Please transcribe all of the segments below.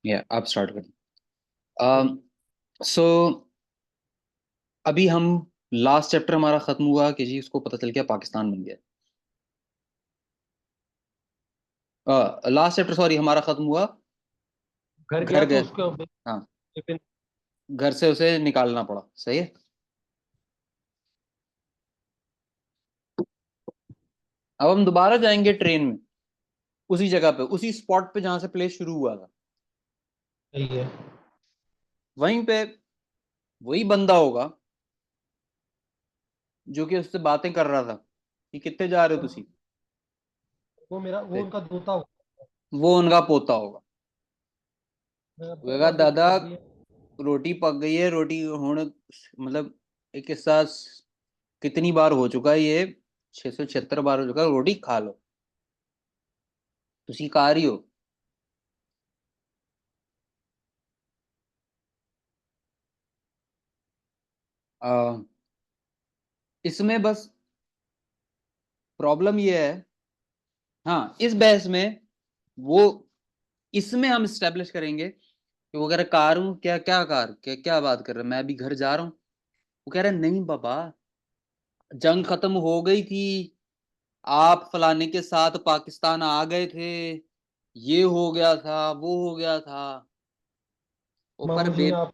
या आप स्टार्ट करें। सो अभी हम लास्ट चैप्टर हमारा खत्म हुआ कि जी उसको पता चल गया पाकिस्तान बन गया। लास्ट चैप्टर सॉरी हमारा खत्म हुआ। घर घर गया तो गए। उसको हाँ, बिपिन। घर से उसे निकालना पड़ा, सही है। अब हम दोबारा जाएंगे ट्रेन में, उसी जगह पे, उसी स्पॉट पे जहां से प्ले शुरू हुआ था। सही है। वहीं पे वही बंदा होगा जो कि उससे बातें कर रहा था कि कितने जा रहे हो तुसी। वो उनका दोता हो। वो उनका पोता होगा। मेरा वो कहेगा रोटी दादा पक गई है। रोटी पक गई है, रोटी होने मतलब एक किस्सा कितनी बार हो चुका है ये, 676 बार हो चुका है, रोटी खा लो, तुसी खा रही हो। आ, इसमें बस प्रॉब्लम ये है। हाँ, इस बहस में वो, इसमें हम स्टेब्लिश करेंगे कि वो कह रहा कार हूं क्या, क्या कार, क्या क्या बात कर रहे हैं, मैं अभी घर जा रहा हूँ। वो कह रहा नहीं बाबा, जंग खत्म हो गई थी, आप फलाने के साथ पाकिस्तान आ गए थे, ये हो गया था, वो हो गया था। वो पर मामू जी ने आप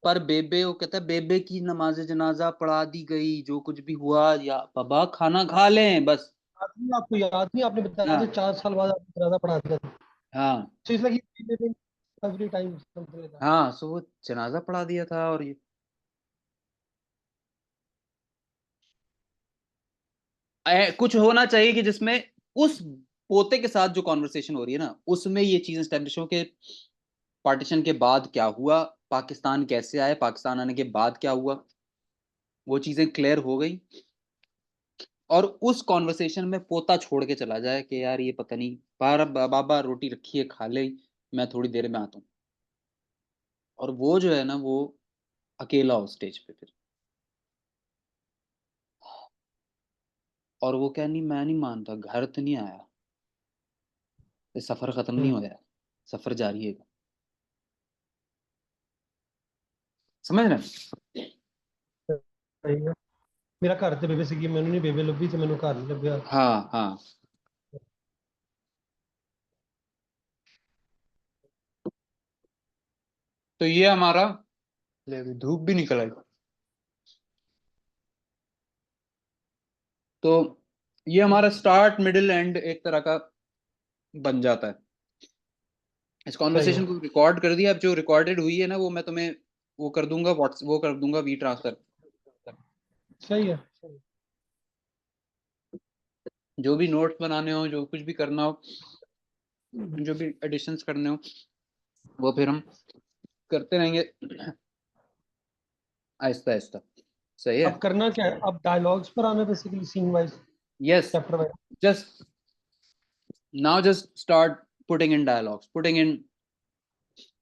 पर बेबे, वो कहता है बेबे की नमाज जनाजा पढ़ा दी गई, जो कुछ भी हुआ, या बाबा खाना खा लें बस। आपको याद नहीं, आपने बताया था हाँ 4 साल बाद आपने जनाजा पढ़ा दिया था। हाँ So it's like every time something like that. हाँ, सो वो जनाजा पढ़ा दिया था। और ये कुछ होना चाहिए कि जिसमें उस पोते के साथ जो कॉन्वर्सेशन हो रही है ना, उसमें ये चीज स्टैब्लिश हो कि पार्टीशन के बाद क्या हुआ, पाकिस्तान कैसे आए, पाकिस्तान आने के बाद क्या हुआ, वो चीजें क्लियर हो गई। और उस कॉन्वर्सेशन में पोता छोड़ के चला जाए कि यार ये पता नहीं, बाबा रोटी रखी है खा ले, मैं थोड़ी देर में आता हूँ। और वो जो है ना, वो अकेला हो स्टेज पे फिर। और वो क्या, नहीं मैं नहीं मानता, घर तो नहीं आया, ये सफर खत्म नहीं होया, सफर जारी है। समझ रहे हैं? सही है। मेरा घर ਤੇ ਬੇਬੇ ਸੀਗੀ, ਮੈਨੂੰ ਨਹੀਂ ਬੇਬੇ ਲੱਭੀ ਤੇ ਮੈਨੂੰ ਘਰ ਨਹੀਂ ਲੱਭਿਆ। हाँ हाँ। तो ये हमारा, ले अभी धूप भी निकल आई, तो ये हमारा स्टार्ट मिडिल एंड एक तरह का बन जाता है। इस सही कॉन्वर्सेशन है। को रिकॉर्ड कर दिया। अब जो रिकॉर्डेड हुई है ना, वो मैं तुम्हें वो कर दूंगा, व्हाट्स वो कर दूंगा वी ट्रांसफर। सही है। सही जो भी नोट्स बनाने हो, जो कुछ भी करना हो, जो भी एडिशंस करने हो, वो फिर हम करते रहेंगे आहिस्ता आहिस्ता। सही है। अब करना क्या है, अब डायलॉग्स पर आना basically scene wise, yes, chapter wise. Just now just start putting in dialogues, putting in,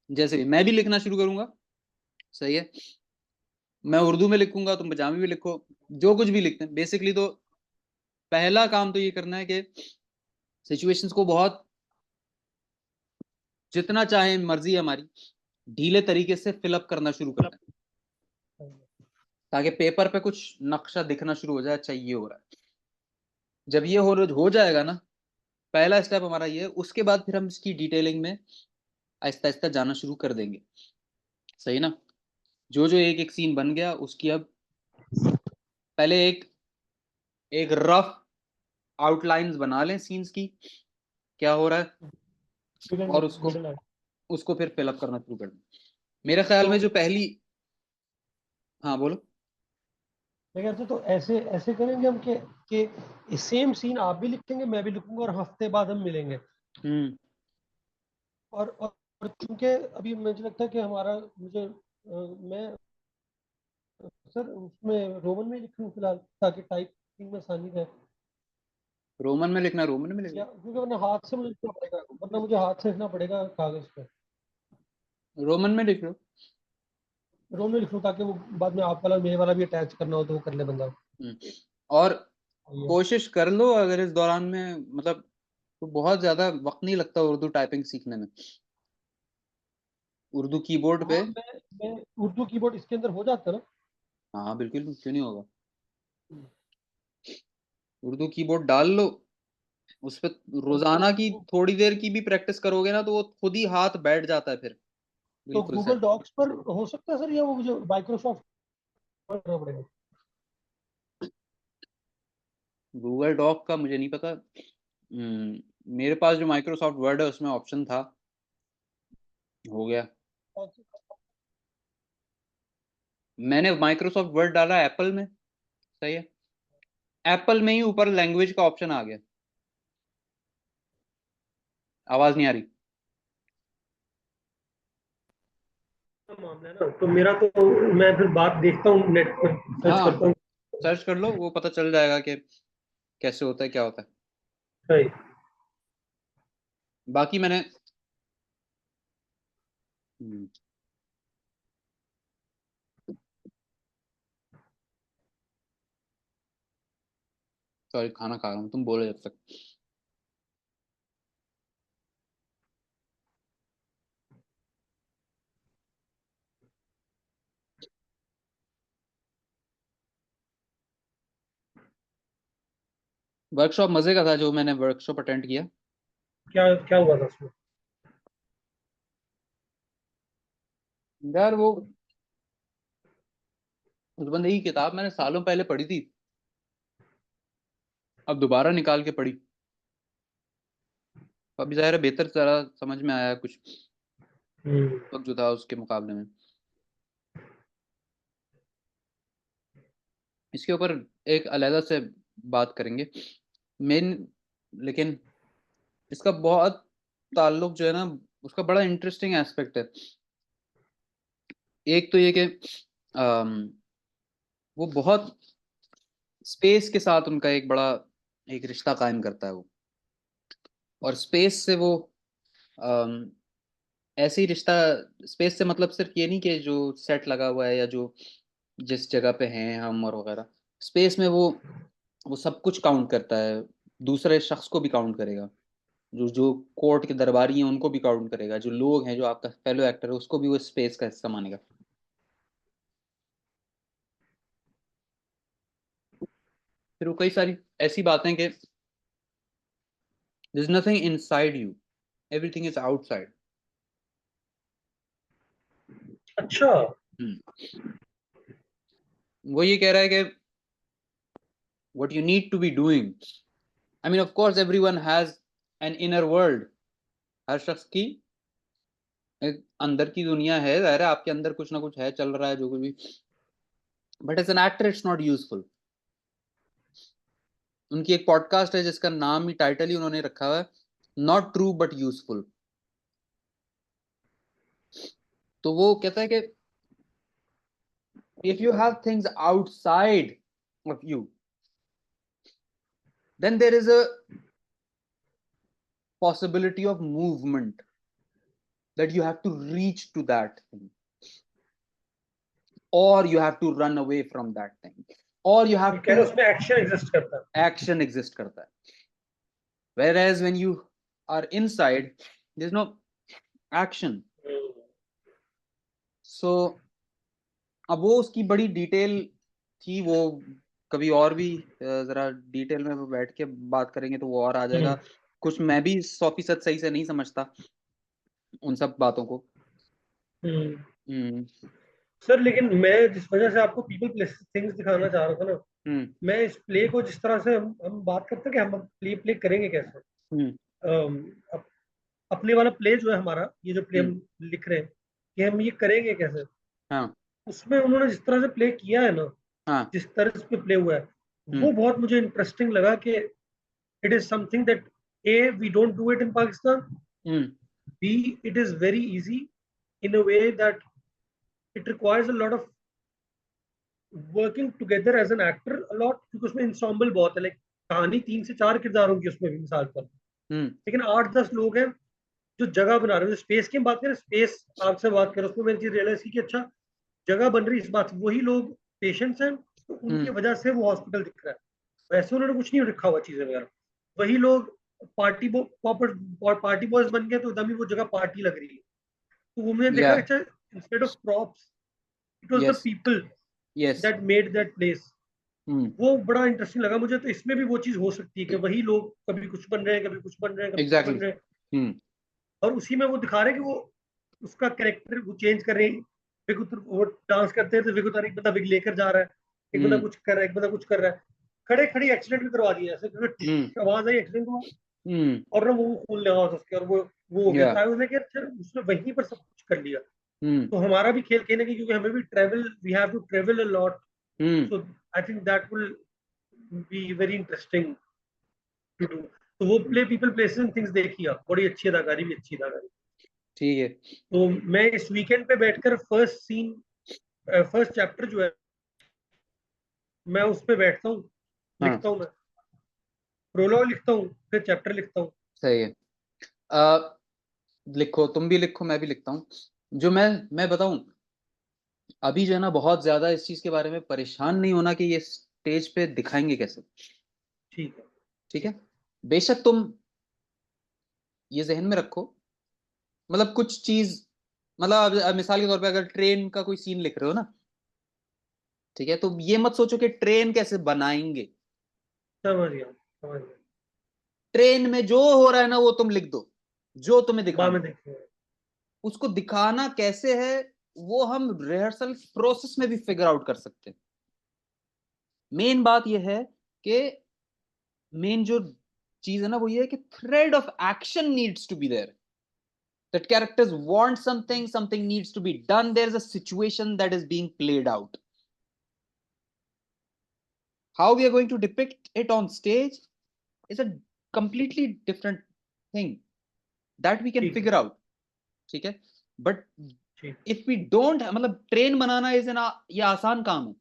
जैसे मैं भी लिखना शुरू करूंगा। सही है। मैं उर्दू में लिखूंगा, तुम पंजाबी में लिखो, जो कुछ भी लिखते हैं बेसिकली। तो पहला काम तो ये करना है कि सिचुएशंस को बहुत, जितना चाहे मर्जी है हमारी, ढीले तरीके से फिलअप करना शुरू करना है, ताकि पेपर पे कुछ नक्शा दिखना शुरू हो जाए, अच्छा ये हो रहा है। जब ये हो जाएगा ना, पहला स्टेप हमारा ये है। उसके बाद फिर हम इसकी डिटेलिंग में आहिस्ता आहिस्ता जाना शुरू कर देंगे। सही ना। जो जो एक एक सीन बन गया उसकी अब पहले एक एक रफ आउटलाइंस बना लें सीन्स की, क्या हो रहा है, और उसको मिडल उसको फिर फिलअप करना शुरू कर दें। मेरे ख्याल तो में जो पहली, हाँ बोलो। मैं कहता तो ऐसे ऐसे करेंगे हम कि सेम सीन आप भी लिखेंगे, मैं भी लिखूंगा, और हफ्ते बाद हम मिलेंगे। हम्म। और चूंकि अभी मुझे लगता है कि हमारा मुझे मैं सर उसमें रोमन में लिख लूँ फिलहाल, ताकि टाइपिंग में आसानी रहे। रोमन में लिखना, रोमन में लिखना। या क्योंकि वरना हाथ से मुझे लिखना पड़ेगा, वरना मुझे हाथ से लिखना पड़ेगा कागज पे। रोमन में लिख लो। रोम में लिख लूँ ताकि वो बाद में आप वाला मेरे वाला भी अटैच करना हो तो वो कर ले बंदा। हम्म। और ये कोशिश कर लो अगर इस दौरान में, मतलब तो बहुत ज्यादा वक्त नहीं लगता उर्दू टाइपिंग सीखने में। उर्दू कीबोर्ड पे। हाँ मैं उर्दू कीबोर्ड इसके अंदर हो जाता ना। हाँ बिल्कुल, क्यों नहीं होगा। उर्दू कीबोर्ड डाल लो उस पे, रोजाना की तो थोड़ी देर की भी प्रैक्टिस करोगे ना तो वो खुद ही हाथ बैठ जाता है फिर। तो बिल्कुल गूगल सेट। डॉक्स पर हो सकता है सर, या वो मुझे माइक्रोसॉफ्ट करना पड़ेगा? गूगल डॉक का मुझे नहीं पता। मेरे पास जो माइक्रोसॉफ्ट वर्ड है उसमें ऑप्शन था, हो गया। मैंने माइक्रोसॉफ्ट वर्ड डाला एप्पल में, सही है। एप्पल में ही ऊपर लैंग्वेज का ऑप्शन आ गया। आवाज नहीं आ रही। मामला है ना, तो मेरा तो मैं फिर बात देखता हूँ, नेट पर सर्च हाँ करता हूँ। सर्च कर लो, वो पता चल जाएगा कि कैसे होता है क्या होता है। सही। बाकी मैंने सॉरी खाना खा रहा हूँ, तुम बोलो जब तक। वर्कशॉप मजे का था जो मैंने वर्कशॉप अटेंड किया। क्या क्या हुआ था उसमें? यार वो उस बंदे की किताब मैंने सालों पहले पढ़ी थी, अब दोबारा निकाल के पढ़ी। अभी ज़ाहिर है बेहतर तरह समझ में आया कुछ, वक्त जो था उसके मुकाबले में। इसके ऊपर एक अलहदा से बात करेंगे मेन, लेकिन इसका बहुत ताल्लुक जो है ना, उसका बड़ा इंटरेस्टिंग एस्पेक्ट है। एक तो ये कि वो बहुत स्पेस के साथ उनका एक बड़ा एक रिश्ता कायम करता है वो, और स्पेस से वो अम, ऐसे ही रिश्ता, स्पेस से मतलब सिर्फ ये नहीं कि जो सेट लगा हुआ है या जो जिस जगह पे हैं हम और वगैरह, स्पेस में वो सब कुछ काउंट करता है। दूसरे शख्स को भी काउंट करेगा, जो जो कोर्ट के दरबारी हैं उनको भी काउंट करेगा, जो लोग हैं जो आपका फेलो एक्टर है उसको भी वो स्पेस का हिस्सा मानेगा। फिर वो कई सारी ऐसी बातें कि this nothing inside you, everything is outside. अच्छा। वो ये कह रहा है कि what you need to be doing, I mean of course everyone has an inner world, हर शख्स की एक अंदर की दुनिया है, जाहिर है आपके अंदर कुछ ना कुछ है चल रहा है जो कुछ भी, but as an actor it's not useful. उनकी एक पॉडकास्ट है जिसका नाम ही टाइटल ही उन्होंने रखा हुआ है, नॉट ट्रू बट यूजफुल। तो वो कहता है कि if you have things outside of you, then there is a possibility of movement, that you have to reach to that thing, or you have to run away from that thing, or you ये have कह रहे to उसमें action exist करता है। action exist करता है। Whereas when you are inside there's no action। So अब वो उसकी बड़ी डिटेल थी वो, कभी और भी जरा डिटेल में बैठ के बात करेंगे तो वो और आ जाएगा। कुछ मैं भी 100% सही से नहीं समझता उन सब बातों को। हम्म। सर लेकिन मैं जिस वजह से आपको पीपल प्लेसेस थिंग्स दिखाना चाह रहा था ना, हम्म। मैं इस प्ले को जिस तरह से हम बात करते हैं कि हम प्ले प्ले करेंगे कैसे। हम्म। अप, अपने वाला प्ले जो है हमारा, ये जो प्ले हम्म। हम लिख रहे हैं कि हम ये करेंगे कैसे, हाँ। उसमें उन्होंने जिस तरह से प्ले किया है ना, हाँ। जिस तरह से प्ले हुआ है, हम्म। वो बहुत मुझे इंटरेस्टिंग लगा कि it is something that uh we don't do it in Pakistan, hmm. Be it is very easy in a way that it requires a lot of working together as an actor a lot, क्योंकि उसमें इंसॉम्बल बहुत है। Like कहानी 3 से 4 किरदारों की उसमें भी मिसाल पर, हम्म। लेकिन 8-10 लोग हैं जो जगह बना रहे हैं। स्पेस की हम बात करें, स्पेस आपसे बात करें, उसमें मैंने चीज रियलाइज की कि अच्छा जगह बन रही है, इस बात वही लोग पेशेंट्स हैं, तो उनकी हम्म। वजह से वो हॉस्पिटल दिख रहा है। वैसे उन्होंने कुछ नहीं रखा हुआ चीजें वगैरह, वही लोग पार्टी बॉयज बन गए तो दमी वो जगह पार्टी लग रही है। तो वो मैंने देखा, अच्छा instead of props it was the yes people yes that made that place. वो बड़ा इंटरेस्टिंग लगा मुझे। तो इसमें भी वो चीज हो सकती है कि वही लोग कभी कुछ बन रहे हैं, कभी कुछ बन रहे हैं, कभी कुछ बन रहे हैं, एग्जैक्टली। और उसी में वो दिखा रहे हैं कि वो उसका कैरेक्टर वो चेंज कर रहे हैं। वो डांस करते हैं तो विग उतार, एक बंदा विग लेकर जा रहा है, एक बंदा कुछ कर रहा है, एक बंदा कुछ कर रहा है। खड़े खड़ी एक्सीडेंट भी करवा दिया ऐसे, क्योंकि आवाज आई एक्सीडेंट हुआ, और ना वो खून लगा उसके, और वो हो गया। या तो उसने कि अच्छा उसने वहीं पर सब कुछ कर लिया। तो हमारा भी खेल कहीं ना कहीं, क्योंकि हमें भी travel, we have to travel a lot, so I think that will be very interesting to do. तो वो play people places and things देखिए आप, बड़ी अच्छी अदाकारी भी, अच्छी अदाकारी। ठीक है। तो मैं इस वीकेंड पे बैठकर फर्स्ट चैप्टर जो है, मैं उस पे बैठता हूँ, हाँ लिखता हूँ मैं, प्रोलॉग लिखता हूँ, फिर चैप्टर लिखता हूँ। सही है। लिखो, तुम भी लिखो, मैं भी लिखता हूँ। जो मैं बताऊं, अभी जो है ना, बहुत ज्यादा इस चीज के बारे में परेशान नहीं होना कि ये स्टेज पे दिखाएंगे कैसे। ठीक है। ठीक है। बेशक तुम ये जहन में रखो, मतलब कुछ चीज, मतलब अब मिसाल के तौर पे अगर ट्रेन का कोई सीन लिख रहे हो ना, ठीक है, तो ये मत सोचो कि ट्रेन कैसे बनाएंगे। समझ गया, समझ गया। ट्रेन में जो हो रहा है ना वो तुम लिख दो, जो तुम्हें बाद दिखाना में है। देखेंगे। उसको दिखाना कैसे है, वो हम रिहर्सल प्रोसेस में भी फिगर आउट कर सकते हैं। मेन बात यह है कि मेन जो चीज है ना वो ये है कि thread of action needs to be there, that characters want something, something needs to be done, there's a situation that is being played out. How we are going to depict it on stage is a completely different thing that we can ठीक है, figure out. ठीक है। But ठीक। If we don't, मतलब train banana is an, ये आसान काम है,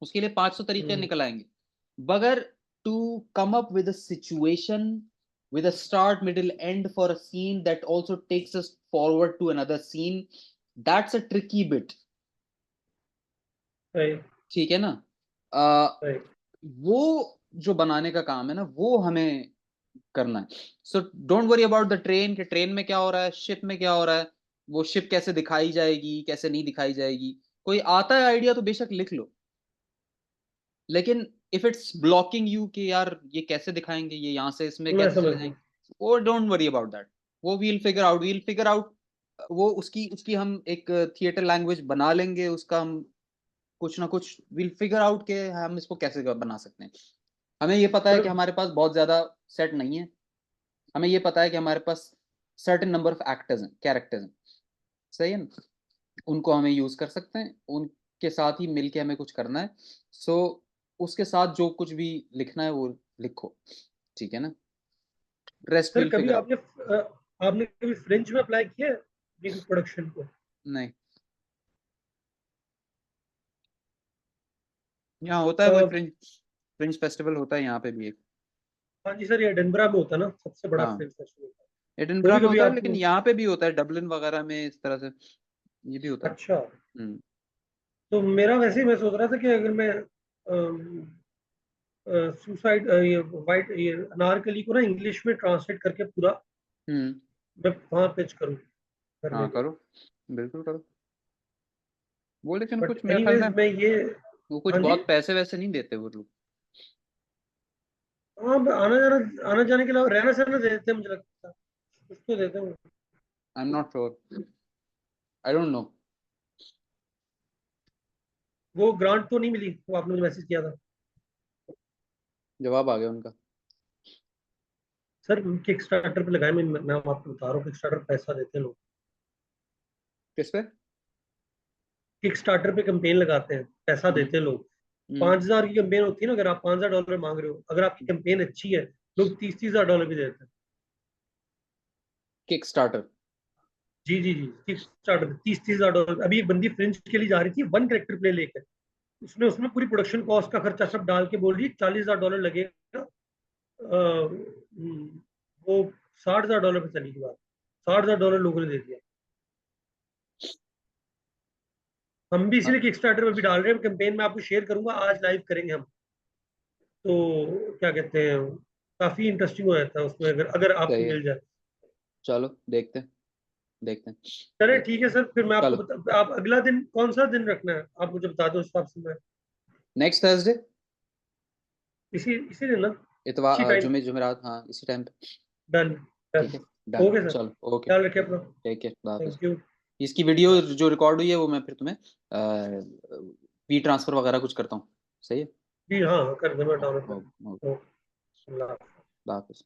उसके लिए 500 तरीके हम्म, निकल आएंगे। बगर to come up with a situation, with a start, middle, end for a scene that also takes us forward to another scene, that's a tricky bit. सही, ठीक है ना। आ, सही। वो जो बनाने का काम है ना वो हमें करना है। So don't worry about the train, कि ट्रेन में क्या हो रहा है, शिप में क्या हो रहा है, वो शिप कैसे दिखाई जाएगी, कैसे नहीं दिखाई जाएगी। कोई आता है आइडिया तो बेशक लिख लो, लेकिन इफ इट्स ब्लॉकिंग यू कि यार ये कैसे दिखाएंगे, ये यहाँ से इसमें मैं कैसे समझ चले गया। जाएंगे, वो डोंट वरी अबाउट दैट। वो वील फिगर आउट, वो उसकी उसकी हम एक थिएटर लैंग्वेज बना लेंगे, उसका हम कुछ ना कुछ विल फिगर आउट के हम इसको कैसे बना सकते हैं। हमें ये पता है कि पर हमारे पास बहुत ज्यादा सेट नहीं है, हमें ये पता है कि हमारे पास सर्टेन नंबर ऑफ एक्टर्स हैं, कैरेक्टर्स हैं, सही है ना, उनको हमें यूज कर सकते हैं, उनके साथ ही मिलके हमें कुछ करना है। सो उसके साथ जो कुछ भी लिखना है वो लिखो, ठीक है ना, रेस्ट सर विल कभी फिगर आउट। आपने कभी फ्रेंच में अप्लाई किया है म्यूजिक प्रोडक्शन को? नहीं, यहाँ होता है कोई अ, फ्रिंज, फ्रिंज फेस्टिवल होता है यहाँ पे भी एक। हाँ जी सर, ये एडिनबरा में होता है ना, सबसे बड़ा हाँ, फ्रेंच फेस्टिवल होता है। वो एडिनबरा भी में कभी होता है, लेकिन आपको? यहाँ पे भी होता है, डबलिन वगैरह में इस तरह से ये भी होता है। अच्छा। हम्म। तो मेरा वैसे ही, मैं सोच रहा था कि अगर मैं सुसाइड, ये वाइट, ये अनारकली को ना इंग्लिश में ट्रांसलेट करके पूरा हम्म। मैं वहां पिच करूँ करने हाँ के लिए। करो, बिल्कुल करो। वो लेकिन बट कुछ मेरे ख्याल में एनीवेज मैं ये, वो कुछ हाँ जी, बहुत पैसे वैसे नहीं देते वो लोग। हाँ आना जाने के अलावा रहना सहना दे देते हैं, मुझे लगता है कुछ तो देते हैं। I am not sure, I don't know. वो ग्रांट तो नहीं मिली, वो आपने मुझे मैसेज किया था। जवाब आ गया उनका। सर किक स्टार्टर पे लगाए, मैं आपको बता रहा हूँ, किक स्टार्टर पैसा देते हैं लोग। किस पे? किक स्टार्टर पे कैंपेन लगाते हैं, पैसा हम्म। देते हैं लोग। हम्म। 5,000 की कैंपेन होती है ना, अगर आप $5,000 मांग रहे हो, अगर आपकी कैंपेन अच्छी है, लोग 30,000 भी देते हैं। Kick starter. जी जी जी, किक स्टार्टर पे 30,000 अभी एक बंदी फ्रेंच के लिए जा रही थी, वन कैरेक्टर प्ले लेकर। उसने उसमें पूरी प्रोडक्शन कॉस्ट का खर्चा सब डाल के बोल रही $40,000 लगेगा। वो $60,000 पे चली गई बात। $60,000 लोगों ने दे दिया। हम भी इसीलिए किक स्टार्टर में भी डाल रहे हैं कैंपेन, में आपको शेयर करूंगा, आज लाइव करेंगे हम। तो क्या कहते हैं, काफी इंटरेस्टिंग हो जाता है उसमें, अगर अगर आपको सही है, मिल जाए। चलो देखते हैं। देखते हैं। चले ठीक है सर, फिर मैं आपको चलो आप अगला दिन कौन सा दिन रखना है आप मुझे बता दो, उस हिसाब से मैं नेक्स्ट थर्सडे, इसी दिन ना, इसी इतवार, टाइम। जुमेरात, हाँ इसी टाइम पे। Done done. ठीक है, डन, ओके सर, चलो ओके, ख्याल रखिए अपना। ठीक है, बाय। Thank you. इसकी वीडियो जो रिकॉर्ड हुई है वो मैं फिर तुम्हें वी ट्रांसफर वगैरह कुछ करता हूँ, सही है। जी हाँ हाँ, कर दो, मैं डाउनलोड कर ओके, दूँ। ओके, अल्लाह हाफ़िज़। बाय।